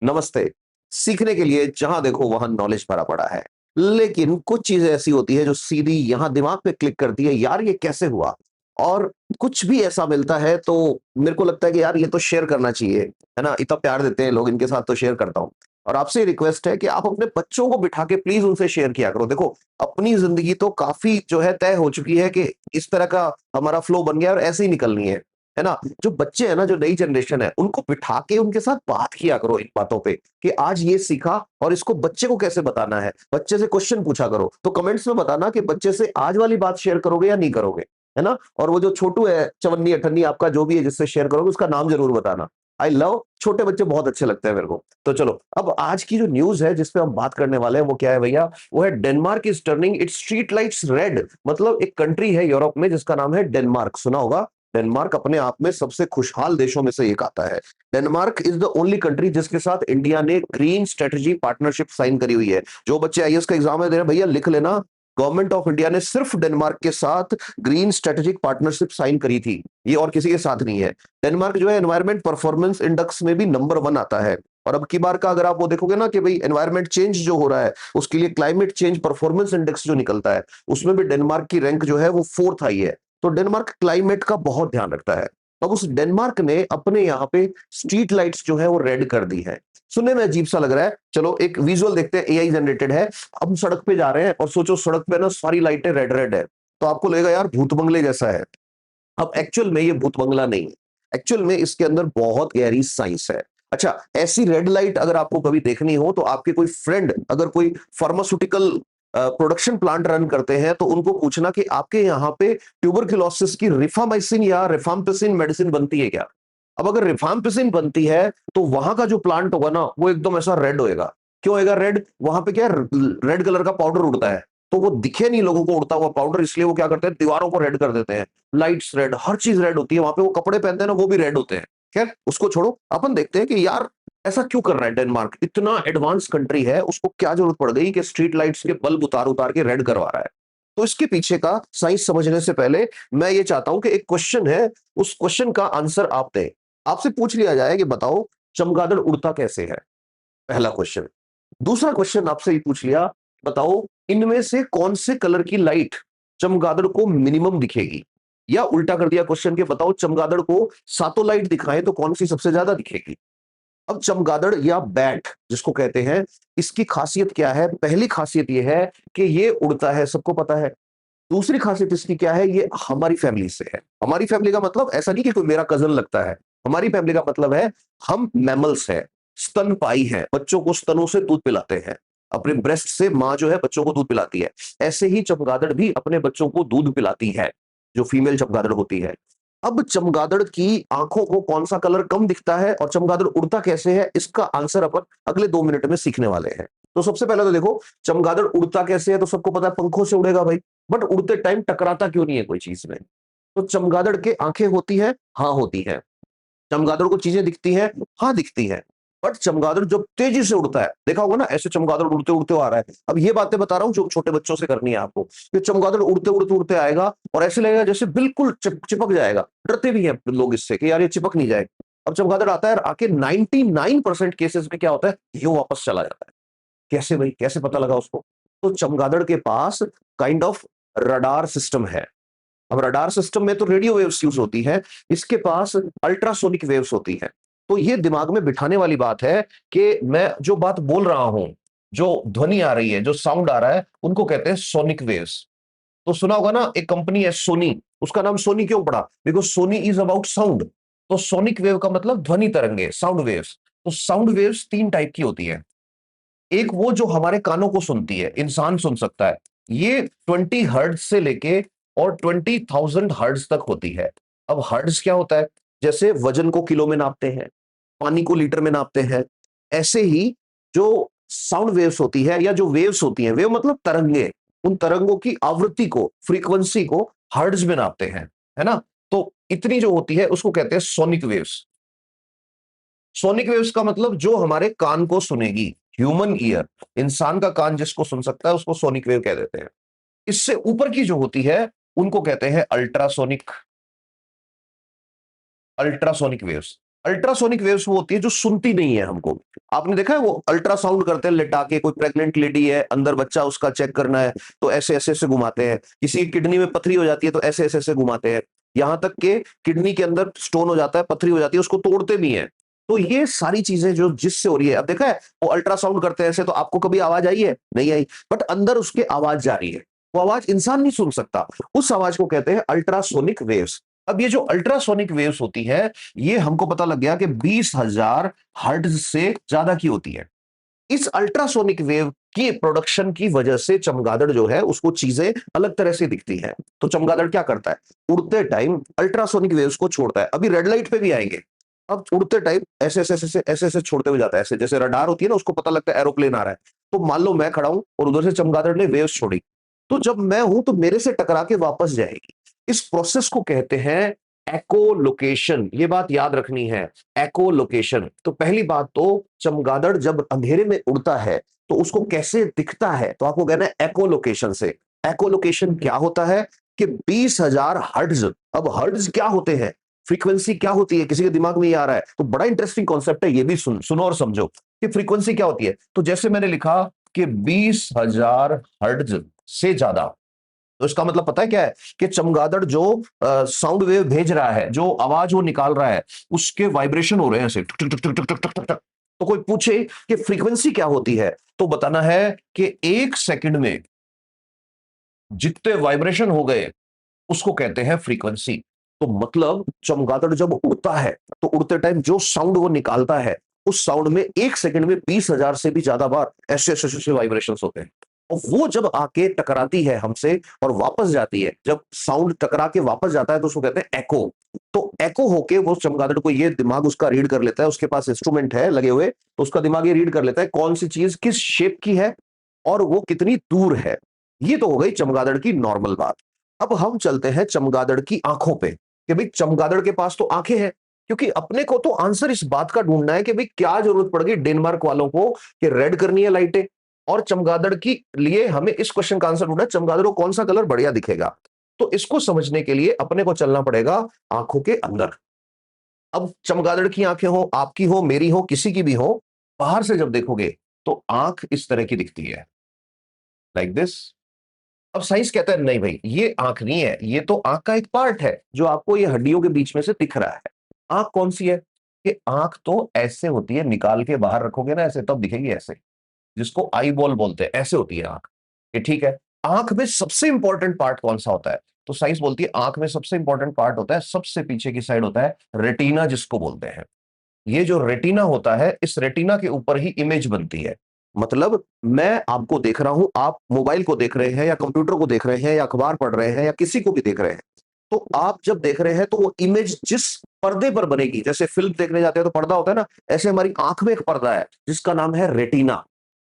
नमस्ते। सीखने के लिए जहां देखो वहां नॉलेज भरा पड़ा है, लेकिन कुछ चीजें ऐसी होती है जो सीधी यहां दिमाग पे क्लिक करती है, यार ये कैसे हुआ। और कुछ भी ऐसा मिलता है तो मेरे को लगता है कि यार ये तो शेयर करना चाहिए, है ना। इतना प्यार देते हैं लोग, इनके साथ तो शेयर करता हूँ। और आपसे रिक्वेस्ट है कि आप अपने बच्चों को बिठा के प्लीज उनसे शेयर किया करो। देखो, अपनी जिंदगी तो काफी जो है तय हो चुकी है कि इस तरह का हमारा फ्लो बन गया और ऐसे ही निकलनी है ना। जो बच्चे हैं ना, जो नई जनरेशन है, उनको बिठा के उनके साथ बात किया करो इन बातों पे कि आज ये सीखा और इसको बच्चे को कैसे बताना है। बच्चे से क्वेश्चन पूछा करो, तो कमेंट्स में बताना कि बच्चे से आज वाली बात शेयर करोगे या नहीं करोगे, है ना। और वो जो छोटू है, चवन्नी अठन्नी आपका जो भी है जिससे शेयर करोगे, उसका नाम जरूर बताना। आई लव छोटे बच्चे, बहुत अच्छे लगते हैं मेरे को। तो चलो, अब आज की जो न्यूज है जिसपे हम बात करने वाले हैं वो क्या है भैया। वो है Denmark is turning it's street lights red. मतलब एक कंट्री है यूरोप में जिसका नाम है डेनमार्क, सुना होगा। डेनमार्क अपने आप में सबसे खुशहाल देशों में से एक आता है। Denmark is the only country जिसके साथ इंडिया ने ग्रीन स्ट्रेटजी पार्टनरशिप साइन करी हुई है। जो बच्चे आईएएस का एग्जाम में दे रहे हैं भैया, लिख लेना। गवर्नमेंट ऑफ इंडिया ने सिर्फ डेनमार्क के साथ ग्रीन स्ट्रेटेजिक पार्टनरशिप साइन करी थी, ये और किसी के साथ नहीं है। डेनमार्क जो है एनवायरमेंट परफॉर्मेंस इंडेक्स में भी नंबर 1 आता है। और अब की बार का अगर आप वो देखोगे ना कि भाई एनवायरमेंट चेंज जो हो रहा है, उसके लिए क्लाइमेट चेंज परफॉर्मेंस इंडेक्स जो निकलता है, उसमें भी डेनमार्क की रैंक जो है वो 4th आई है। तो डेनमार्क क्लाइमेट का बहुत ध्यान रखता है। अब उस डेनमार्क ने अपने यहाँ पे स्ट्रीट लाइट्स जो है वो रेड कर दी है। सुनने में अजीब सा लग रहा है, चलो एक विजुअल देखते हैं, एआई जनरेटेड है। हम सड़क पे जा रहे हैं और सोचो सड़क पे ना सारी लाइटें रेड रेड है, तो आपको लगेगा यार भूत बंगले जैसा है। अब एक्चुअल में ये भूत बंगला नहीं है। एक्चुअल में इसके अंदर बहुत गहरी साइंस है। अच्छा, ऐसी रेड लाइट अगर आपको कभी देखनी हो तो आपके कोई फ्रेंड अगर कोई फार्मास्यूटिकल प्रोडक्शन प्लांट रन करते हैं तो उनको पूछना कि आपके यहाँ पे ट्यूबरक्लोसिस की रिफामाइसिन या रिफाम्पिसिन मेडिसिन बनती है क्या। अब अगर रिफाम्पिसिन बनती है तो वहां का जो प्लांट होगा ना वो एकदम ऐसा रेड होएगा। क्यों होएगा रेड? वहां पे क्या है, रेड कलर का पाउडर उड़ता है। तो वो दिखे नहीं लोगों को उड़ता हुआ पाउडर, इसलिए वो क्या करते हैं, दीवारों को रेड कर देते हैं। लाइट्स रेड, हर चीज रेड होती है वहां पे। वो कपड़े पहनते हैं ना, वो भी रेड होते हैं। खैर उसको छोड़ो, अपन देखते हैं कि यार ऐसा क्यों कर रहा है डेनमार्क। इतना एडवांस कंट्री है, उसको क्या जरूरत पड़ गई कि स्ट्रीट लाइट्स के बल्ब उतार उतार के रेड करवा रहा है। तो इसके पीछे का साइंस समझने से पहले मैं ये चाहता हूं कि एक क्वेश्चन है, उस क्वेश्चन का आंसर आप दें। आपसे पूछ लिया जाए कि बताओ चमगादड़ उड़ता कैसे है, पहला क्वेश्चन। दूसरा क्वेश्चन आपसे ये पूछ लिया, बताओ इनमें से कौन से कलर की लाइट चमगादड़ को मिनिमम दिखेगी। या उल्टा कर दिया क्वेश्चन के, बताओ चमगादड़ को सातों लाइट दिखाएं तो कौन सी सबसे ज्यादा दिखेगी। अब चमगादड़ या बैट जिसको कहते हैं, इसकी खासियत क्या है? पहली खासियत यह है कि ये उड़ता है, सबको पता है। दूसरी खासियत इसकी क्या है, ये हमारी फैमिली से है। हमारी फैमिली का मतलब ऐसा नहीं कि कोई मेरा कजन लगता है। हमारी फैमिली का मतलब है हम मैमल्स हैं, स्तनपायी हैं, बच्चों को स्तनों से दूध पिलाते हैं। अपने ब्रेस्ट से माँ जो है बच्चों को दूध पिलाती है। ऐसे ही चमगादड़ भी अपने बच्चों को दूध पिलाती है, जो फीमेल चमगादड़ होती है। अब चमगादड़ की आंखों को कौन सा कलर कम दिखता है और चमगादड़ उड़ता कैसे है, इसका आंसर अपन अगले 2 मिनट में सीखने वाले हैं। तो सबसे पहले तो देखो, चमगादड़ उड़ता कैसे है, तो सबको पता है पंखों से उड़ेगा भाई। बट उड़ते टाइम टकराता क्यों नहीं है कोई चीज में? तो चमगादड़ के आंखें होती है, हाँ होती है। चमगादड़ को चीजें दिखती हैं, हाँ दिखती हैं। बट चमगादड़ जब तेजी से उड़ता है, देखा होगा ना ऐसे चमगादड़ उड़ते उड़ते आ रहा है। अब ये बातें बता रहा हूं जो छोटे बच्चों से करनी है आपको। कि चमगादड़ उड़ते उड़ते उड़ते आएगा और ऐसे लगेगा जैसे बिल्कुल चिपक जाएगा। डरते भी हैं लोग इससे कि यार ये चिपक नहीं जाए। अब चमगादड़ आता है और आके 99% केसेस में क्या होता है, ये वापस चला जाता है। कैसे भाई, कैसे पता लगा उसको? तो चमगादड़ के पास काइंड ऑफ रडार सिस्टम है। अब रडार सिस्टम में तो रेडियो वेव्स यूज होती है, इसके पास अल्ट्रासोनिक वेव्स होती है। तो ये दिमाग में बिठाने वाली बात है कि मैं जो बात बोल रहा हूं, जो ध्वनि आ रही है, जो साउंड आ रहा है, उनको कहते हैं सोनिक वेव्स। तो सुना होगा ना, एक कंपनी है सोनी, उसका नाम सोनी क्यों पड़ा? Because Soni is about sound. तो सोनिक वेव का मतलब ध्वनि तरंगे, साउंड वेव्स। तो साउंड वेव्स 3 टाइप की होती है। एक वो जो हमारे कानों को सुनती है, इंसान सुन सकता है, ये 20 हर्ट्ज से लेके और 20,000 हर्ट्ज तक होती है। अब हर्ट्ज क्या होता है? जैसे वजन को किलो में नापते हैं, पानी को लीटर में नापते हैं, ऐसे ही जो साउंड वेव्स होती है या जो वेव्स होती हैं, वेव मतलब तरंगे, उन तरंगों की आवृत्ति को, फ्रीक्वेंसी को हर्ट्ज में नापते हैं, है ना। तो इतनी जो होती है उसको कहते हैं सोनिक वेव्स। सोनिक वेव्स का मतलब जो हमारे कान को सुनेगी, ह्यूमन ईयर, इंसान का कान जिसको सुन सकता है उसको सोनिक वेव कह देते हैं। इससे ऊपर की जो होती है उनको कहते हैं ultrasonic, ultrasonic waves. Ultrasonic waves वो होती है जो सुनती नहीं है हमको। आपने देखा है वो अल्ट्रासाउंड करते हैं लिटा के, कोई प्रेग्नेंट लेडी है, अंदर बच्चा उसका चेक करना है, तो ऐसे-ऐसे घुमाते हैं। किसी की किडनी में पथरी हो जाती है तो ऐसे-ऐसे घुमाते हैं। यहां तक के किडनी के अंदर स्टोन हो जाता है, पथरी हो जाती है, उसको तोड़ते भी हैं। तो ये सारी चीजें जो जिससे हो रही है, अब देखा है वो अल्ट्रासाउंड करते हैं ऐसे, तो आपको कभी आवाज आई है? नहीं आई, बट अंदर उसके आवाज जा रही है। वो आवाज इंसान नहीं सुन सकता, उस आवाज को कहते हैं अल्ट्रासोनिक वेव्स। अब ये जो अल्ट्रासोनिक वेव्स होती है, ये हमको पता लग गया कि 20,000 हर्ट्ज से ज्यादा की होती है। इस अल्ट्रासोनिक वेव की प्रोडक्शन की वजह से चमगादड़ जो है उसको चीजें अलग तरह से दिखती है। तो चमगादड़ क्या करता है? उड़ते टाइम अल्ट्रासोनिक वेव्स को छोड़ता है। अभी रेड लाइट पे भी आएंगे। अब उड़ते टाइम ऐसे ऐसे छोड़ते हुए जाता है, ऐसे जैसे रडार होती है ना, उसको पता लगता है एरोप्लेन आ रहा है। तो मान लो मैं खड़ा हूं और उधर से चमगादड़ ने वेव्स छोड़ी, तो जब मैं हूं तो मेरे से टकरा के वापस जाएगी। इस प्रोसेस को कहते हैं एको ये बात याद रखनी है। एको तो पहली बात तो, चमगादड़ जब अंधेरे में उड़ता है तो उसको कैसे दिखता है, तो आपको कहना है एको से। एको क्या होता है कि 20,000 हर्ट्ज। अब हर्ट्ज क्या होते हैं, फ्रीक्वेंसी क्या होती है, किसी के दिमाग में ये आ रहा है तो बड़ा इंटरेस्टिंग कॉन्सेप्ट है, ये भी सुनो और समझो कि फ्रीक्वेंसी क्या होती है। तो जैसे मैंने लिखा कि 20,000 हर्ट्ज से ज्यादा, तो इसका मतलब पता है क्या है कि चमगादड़ जो साउंड वेव भेज रहा है, जो आवाज वो निकाल रहा है, उसके वाइब्रेशन हो रहे हैं ऐसे टक टक टक टक टक टक टक। तो कोई पूछे कि फ्रीक्वेंसी क्या होती है, तो बताना है कि 1 सेकंड में जितने वाइब्रेशन हो गए उसको कहते हैं फ्रीक्वेंसी। तो मतलब चमगादड़ जब उड़ता है तो उड़ते टाइम जो साउंड वो निकालता है, उस साउंड में 1 सेकंड में 20,000 से भी ज्यादा बार ऐसे ऐसे ऐसे वाइब्रेशन होते हैं। और वो जब आके टकराती है हमसे और वापस जाती है, जब साउंड टकरा के वापस जाता है तो उसको कहते हैं एको। तो एको होके वो चमगादड़ को, ये दिमाग उसका रीड कर लेता है, उसके पास इंस्ट्रूमेंट है लगे हुए, तो उसका दिमाग ये रीड कर लेता है कौन सी चीज किस शेप की है और वो कितनी दूर है। ये तो हो गई चमगादड़ की नॉर्मल बात। अब हम चलते हैं चमगादड़ की आंखों पे, कि भाई चमगादड़ के पास तो आंखें हैं, क्योंकि अपने को तो आंसर इस बात का ढूंढना है कि भाई क्या जरूरत पड़ गई डेनमार्क वालों को कि रेड करनी है लाइटें, और चमगादड़ की लिए हमें इस क्वेश्चन का आंसर ढूंढना है चमगादड़ को कौन सा कलर बढ़िया दिखेगा। तो इसको समझने के लिए अपने को चलना पड़ेगा आंखों के अंदर। अब चमगादड़ की आंखें हो, आपकी हो, मेरी हो, किसी की भी हो, बाहर से जब देखोगे तो आंख इस तरह की दिखती है, लाइक दिस। अब साइंस कहता है नहीं भाई ये आंख नहीं है, ये तो आंख का एक पार्ट है जो आपको ये हड्डियों के बीच में से दिख रहा है। आंख कौन सी है? कि आंख तो ऐसे होती है, निकाल के बाहर रखोगे ना ऐसे तब दिखेगी ऐसे, जिसको आई बॉल बोलते हैं, ऐसे होती है आंख। ये ठीक है। आंख में सबसे इंपॉर्टेंट पार्ट कौन सा होता है? तो साइंस बोलती है आंख में सबसे इंपॉर्टेंट पार्ट होता है, सबसे पीछे की साइड होता है रेटिना, जिसको बोलते हैं। ये जो रेटिना होता है, इस रेटिना के ऊपर ही इमेज बनती है। मतलब मैं आपको देख रहा हूं, आप मोबाइल को देख रहे हैं या कंप्यूटर को देख रहे हैं या अखबार पढ़ रहे हैं या किसी को भी देख रहे हैं, तो आप जब देख रहे हैं तो वो इमेज जिस पर्दे पर बनेगी, जैसे फिल्म देखने जाते हैं तो पर्दा होता है ना, ऐसे हमारी आंख में एक पर्दा है जिसका नाम है रेटिना।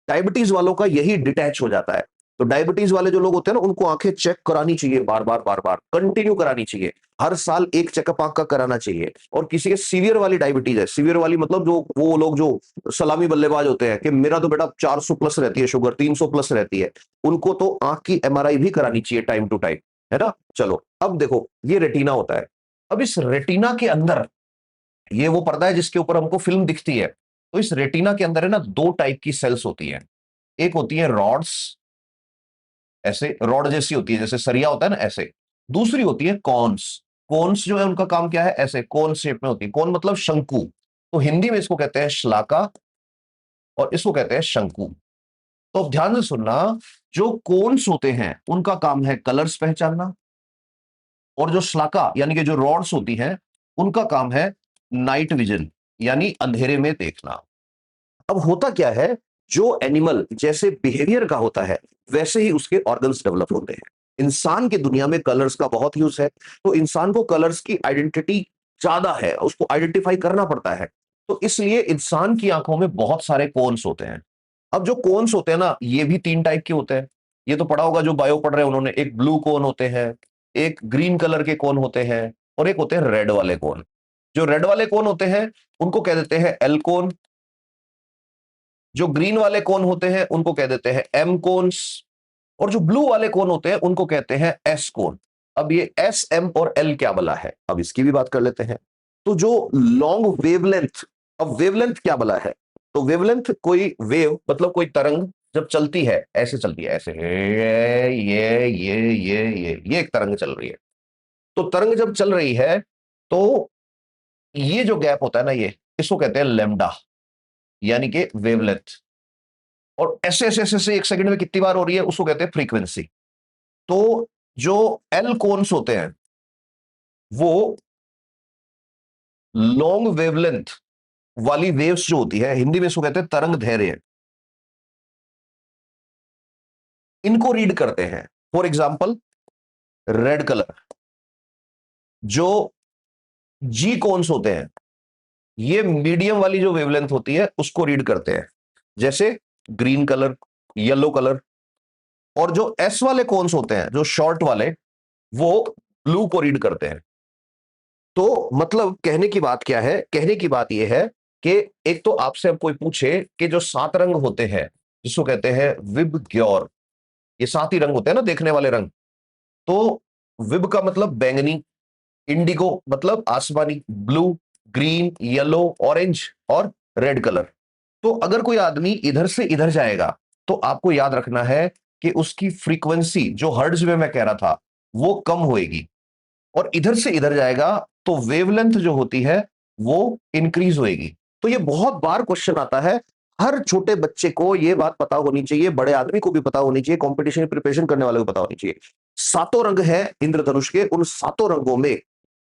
डायबिटीज वालों का यही डिटैच हो जाता है। तो डायबिटीज वाले जो लोग होते हैं ना, उनको आंखें चेक करानी चाहिए, बार बार बार बार कंटिन्यू करानी चाहिए। हर साल एक चेकअप आंख का कराना चाहिए। और किसी के सीवियर वाली डायबिटीज है, सीवियर वाली मतलब जो वो लोग जो सलामी बल्लेबाज होते हैं कि मेरा तो बेटा 400 प्लस रहती है शुगर, 300 प्लस रहती है, उनको तो आंख की एमआरआई भी करानी चाहिए टाइम टू टाइम, है ना। चलो अब देखो ये रेटिना होता है। अब इस रेटिना के अंदर ये वो पर्दा है जिसके ऊपर हमको फिल्म दिखती है। तो इस रेटिना के अंदर है ना, दो टाइप की सेल्स होती है। एक होती है रॉड्स, ऐसे रॉड जैसी होती है, जैसे सरिया होता है ना ऐसे। दूसरी होती है कॉन्स। कॉन्स जो है उनका काम क्या है, ऐसे कॉन शेप में होती है। कॉन मतलब शंकु। तो हिंदी में इसको कहते हैं श्लाका और इसको कहते हैं शंकु। तो अब ध्यान से सुनना, जो कोन्स होते हैं उनका काम है कलर्स पहचानना, और जो श्लाका यानी कि जो रॉड्स होती हैं उनका काम है नाइट विजन, यानी अंधेरे में देखना। अब होता क्या है, जो एनिमल जैसे बिहेवियर का होता है वैसे ही उसके ऑर्गन्स डेवलप होते हैं। इंसान की दुनिया में कलर्स का बहुत यूज है, तो इंसान को कलर्स की आइडेंटिटी ज्यादा है, उसको आइडेंटिफाई करना पड़ता है। तो इसलिए इंसान की आंखों में बहुत सारे कोन्स होते हैं। अब जो कोन्स होते हैं ना, ये भी 3 टाइप के होते हैं। ये तो पढ़ा होगा जो बायो पढ़ रहे हैं उन्होंने, एक ब्लू कोन होते हैं, एक ग्रीन कलर के कोन होते हैं, और एक होते हैं रेड वाले कोन। जो रेड वाले कोन होते हैं उनको कह देते हैं एल कोन। जो ग्रीन वाले कोन होते हैं उनको कह देते हैं एम कोन्स, और जो ब्लू वाले कोन होते हैं उनको कहते हैं एस कोन। अब ये एस, एम और एल क्या बला है, अब इसकी भी बात कर लेते हैं। तो जो लॉन्ग वेवलेंथ, अब वेवलेंथ क्या बला है, तो वेवलेंथ कोई वेव मतलब कोई तरंग जब चलती है, ऐसे चलती है, ऐसे ये एक तरंग चल रही है। तो तरंग जब चल रही है तो ये जो गैप होता है ना, ये इसको कहते हैं लैम्डा, यानी कि वेवलेंथ। और ऐसे ऐसे ऐसे ऐसे एक सेकंड में कितनी बार हो रही है उसको कहते हैं फ्रीक्वेंसी। तो जो एल कोन्स होते हैं वो लॉन्ग वेवलेंथ वाली वेव्स जो होती है, हिंदी में इसको कहते हैं तरंग दैर्ध्य, इनको रीड करते हैं। फॉर एग्जाम्पल रेड कलर, जो जी कोन्स होते हैं, ये मीडियम वाली जो वेवलेंथ होती है उसको रीड करते हैं, जैसे ग्रीन कलर, येलो कलर। और जो एस वाले कोन्स होते हैं, जो शॉर्ट वाले, वो ब्लू को रीड करते हैं। तो मतलब कहने की बात क्या है, कहने की बात यह है कि एक तो आपसे अब कोई पूछे कि जो 7 रंग होते हैं जिसको कहते हैं विब ग्योर, ये 7 ही रंग होते हैं ना देखने वाले रंग। तो विब का मतलब बैंगनी, इंडिगो मतलब आसमानी, ब्लू, ग्रीन, येलो, ऑरेंज और रेड कलर। तो अगर कोई आदमी इधर से इधर जाएगा तो आपको याद रखना है कि उसकी फ्रीक्वेंसी जो हर्ट्ज में मैं कह रहा था वो कम होएगी, और इधर से इधर जाएगा तो वेवलेंथ जो होती है वो इंक्रीज होएगी। तो ये बहुत बार क्वेश्चन आता है, हर छोटे बच्चे को ये बात पता होनी चाहिए, बड़े आदमी को भी पता होनी चाहिए, कंपटीशन की प्रिपरेशन करने वाले को पता होनी चाहिए। 7 रंग है इंद्रधनुष के, उन 7 रंगों में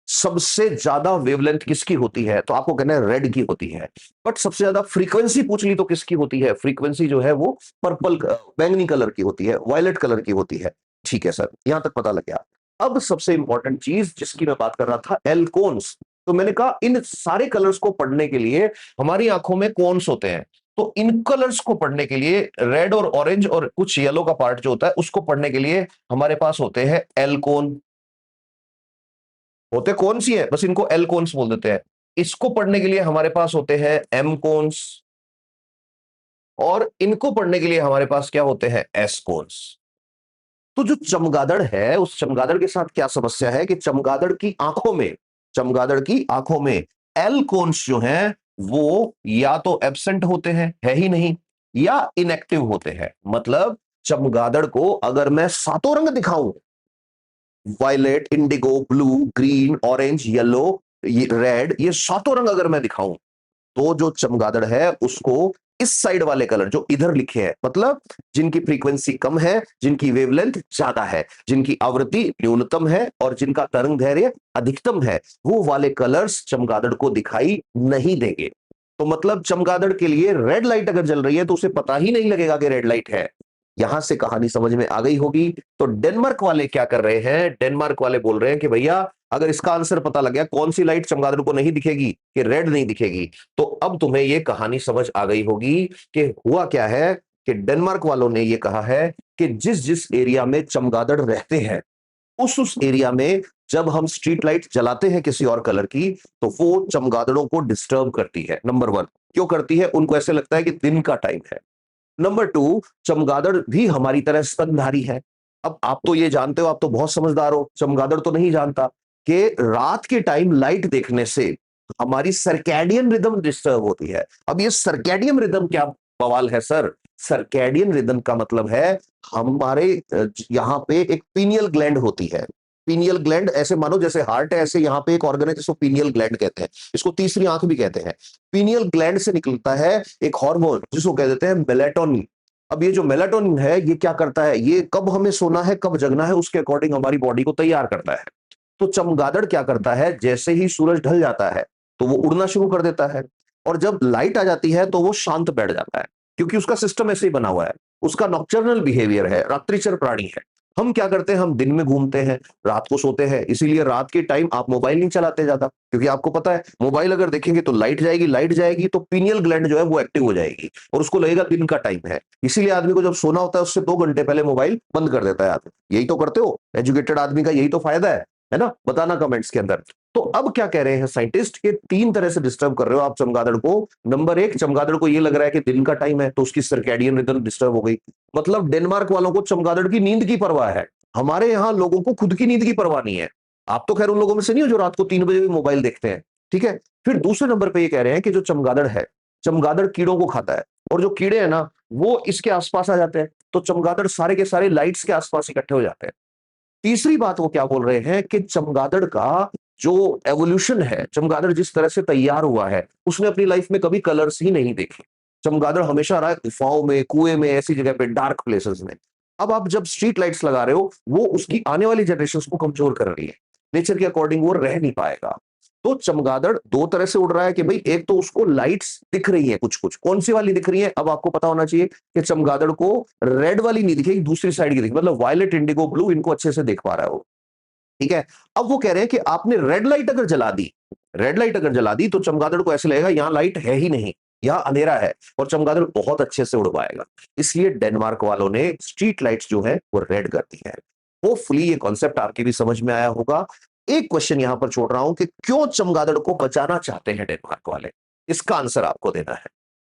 सबसे ज्यादा वेवलेंथ किसकी होती है, तो आपको कहना है रेड की होती है। बट सबसे ज्यादा फ्रीक्वेंसी पूछ ली तो किसकी होती है, फ्रीक्वेंसी जो है वो पर्पल बैंगनी कलर की होती है, वायलेट कलर की होती है। ठीक है सर, यहां तक पता लग गया। अब सबसे इंपॉर्टेंट चीज जिसकी मैं बात कर रहा था, एल कोन्स। तो मैंने कहा इन सारे कलर्स को पढ़ने के लिए हमारी आंखों में कोन्स होते हैं। तो इन कलर्स को पढ़ने के लिए रेड और ऑरेंज और कुछ येलो का पार्ट जो होता है उसको पढ़ने के लिए हमारे पास होते हैं एल कोन। होते कौन सी है, बस इनको एल कोन्स बोल देते हैं। इसको पढ़ने के लिए हमारे पास होते हैं एम कोन्स, और इनको पढ़ने के लिए हमारे पास क्या होते हैं, एस कोन्स। तो जो चमगादड़ है, उस चमगादड़ के साथ क्या समस्या है कि चमगादड़ की आंखों में, चमगादड़ की आंखों में एल कोन्स जो हैं वो या तो एब्सेंट होते हैं, है ही नहीं, या इनएक्टिव होते हैं। मतलब चमगादड़ को अगर मैं 7 रंग दिखाऊं, violet, indigo, blue, green, orange, yellow, red, ये 7 रंग अगर मैं दिखाऊं, तो जो चमगादड़ है उसको इस साइड वाले कलर जो इधर लिखे हैं, मतलब जिनकी फ्रीक्वेंसी कम है, जिनकी वेवलेंथ ज्यादा है, जिनकी आवृत्ति न्यूनतम है और जिनका तरंग दैर्ध्य अधिकतम है, वो वाले कलर्स चमगादड़ को दिखाई नहीं देंगे। तो मतलब चमगादड़ के लिए रेड लाइट अगर जल रही है तो उसे पता ही नहीं लगेगा कि रेड लाइट है। यहां से कहानी समझ में आ गई होगी। तो डेनमार्क वाले क्या कर रहे हैं, डेनमार्क वाले बोल रहे हैं कि भैया अगर इसका आंसर पता लग गया कौन सी लाइट चमगादड़ को नहीं दिखेगी, कि रेड नहीं दिखेगी, तो अब तुम्हें यह कहानी समझ आ गई होगी कि हुआ क्या है। कि डेनमार्क वालों ने यह कहा है कि जिस जिस एरिया में चमगादड़ रहते हैं उस एरिया में जब हम स्ट्रीट लाइट जलाते हैं किसी और कलर की, तो वो चमगादड़ों को डिस्टर्ब करती है। नंबर 1, क्यों करती है, उनको ऐसे लगता है कि दिन का टाइम है। नंबर 2, चमगादड़ भी हमारी तरह स्तनधारी है। अब आप तो ये जानते हो, आप तो बहुत समझदार हो, चमगादड़ तो नहीं जानता कि रात के टाइम लाइट देखने से हमारी सर्कैडियन रिदम डिस्टर्ब होती है। अब ये सर्कैडियन रिदम क्या बवाल है सर, सर्कैडियन रिदम का मतलब है हमारे यहाँ पे एक पीनियल ग्लैंड होती है। पीनियल ग्लैंड ऐसे मानो जैसे हार्ट है, ऐसे यहाँ पे एक ऑर्गन है जिसको पीनियल ग्लैंड कहते हैं, इसको तीसरी आंख भी कहते हैं। पीनियल ग्लैंड से निकलता है एक हार्मोन जिसको कह देते हैं मेलाटोनिन। अब ये जो मेलाटोनिन है ये क्या करता है, ये कब हमें सोना है कब जगना है उसके अकॉर्डिंग हमारी बॉडी को तैयार करता है। तो चमगादड़ क्या करता है, जैसे ही सूरज ढल जाता है तो वो उड़ना शुरू कर देता है, और जब लाइट आ जाती है तो वो शांत बैठ जाता है, क्योंकि उसका सिस्टम ऐसे ही बना हुआ है। उसका नॉकटर्नल बिहेवियर है, रात्रिचर प्राणी है। हम क्या करते हैं, हम दिन में घूमते हैं, रात को सोते हैं, इसीलिए रात के टाइम आप मोबाइल नहीं चलाते ज्यादा, क्योंकि आपको पता है मोबाइल अगर देखेंगे तो लाइट जाएगी, लाइट जाएगी तो पीनियल ग्लैंड जो है वो एक्टिव हो जाएगी और उसको लगेगा दिन का टाइम है। इसीलिए आदमी को जब सोना होता है उससे 2 घंटे पहले मोबाइल बंद कर देता है आदमी। यही तो करते हो, एजुकेटेड आदमी का यही तो फायदा है ना, बताना कमेंट्स के अंदर। तो अब क्या कह रहे हैं साइंटिस्ट के 3 तरह से डिस्टर्ब कर रहे हो आप चमगादड़ को। नंबर 1, चमगादड़ को ये लग रहा है कि दिन का टाइम है तो उसकी सर्कैडियन रिदम डिस्टर्ब हो गई। मतलब डेनमार्क वालों को चमगादड़ की नींद की परवाह है, हमारे यहां लोगों को खुद की नींद की परवाह नहीं है। आप तो खैर उन लोगों में से नहीं हो जो रात को 3 बजे भी मोबाइल देखते हैं, ठीक है? फिर दूसरे नंबर पे ये कह रहे हैं कि जो चमगादड़ है, चमगादड़ कीड़ों को खाता है और जो कीड़े हैं ना, वो इसके आस-पास आ जाते हैं, तो चमगादड़ सारे के सारे लाइट्स के आस-पास इकट्ठे हो जाते हैं। तीसरी बात वो क्या बोल रहे हैं कि चमगादड़ का जो एवोल्यूशन है, चमगादड़ जिस तरह से तैयार हुआ है, उसने अपनी लाइफ में कभी कलर्स ही नहीं देखे। चमगादड़ हमेशा रहा है गुफाओं में, कुएँ में, ऐसी जगह पे डार्क प्लेसेस में। अब आप जब स्ट्रीट लाइट्स लगा रहे हो, वो उसकी आने वाली जनरेशंस को कमज़ोर कर रही है। नेचर के अकॉर्डिंग वो रह नहीं पाएगा। तो चमगादड़ 2 तरह से उड़ रहा है कि भई एक तो उसको लाइट्स दिख रही है कुछ-कुछ। कौन-सी वाली दिख रही है? अब आपको पता होना चाहिए कि चमगादड़ को रेड वाली नहीं दिखेगी, दूसरी साइड की दिखेगी। मतलब वायलेट, इंडिगो, ब्लू इनको अच्छे से देख पा रहा है वो। ठीक है? अब वो कह रहे हैं कि आपने रेड लाइट अगर जला दी तो चमगादड़ को ऐसे लगेगा यहां लाइट है ही नहीं, यहां अंधेरा है और चमगादड़ बहुत अच्छे से उड़ पाएगा। इसलिए डेनमार्क वालों ने स्ट्रीट लाइट्स जो है वो रेड कर दी है। होपफुली ये कॉन्सेप्ट आपके भी समझ में आया होगा। एक क्वेश्चन यहां पर छोड़ रहा हूं कि क्यों चमगादड़ को बचाना चाहते हैं डेनमार्क वाले? इसका आंसर आपको देना है।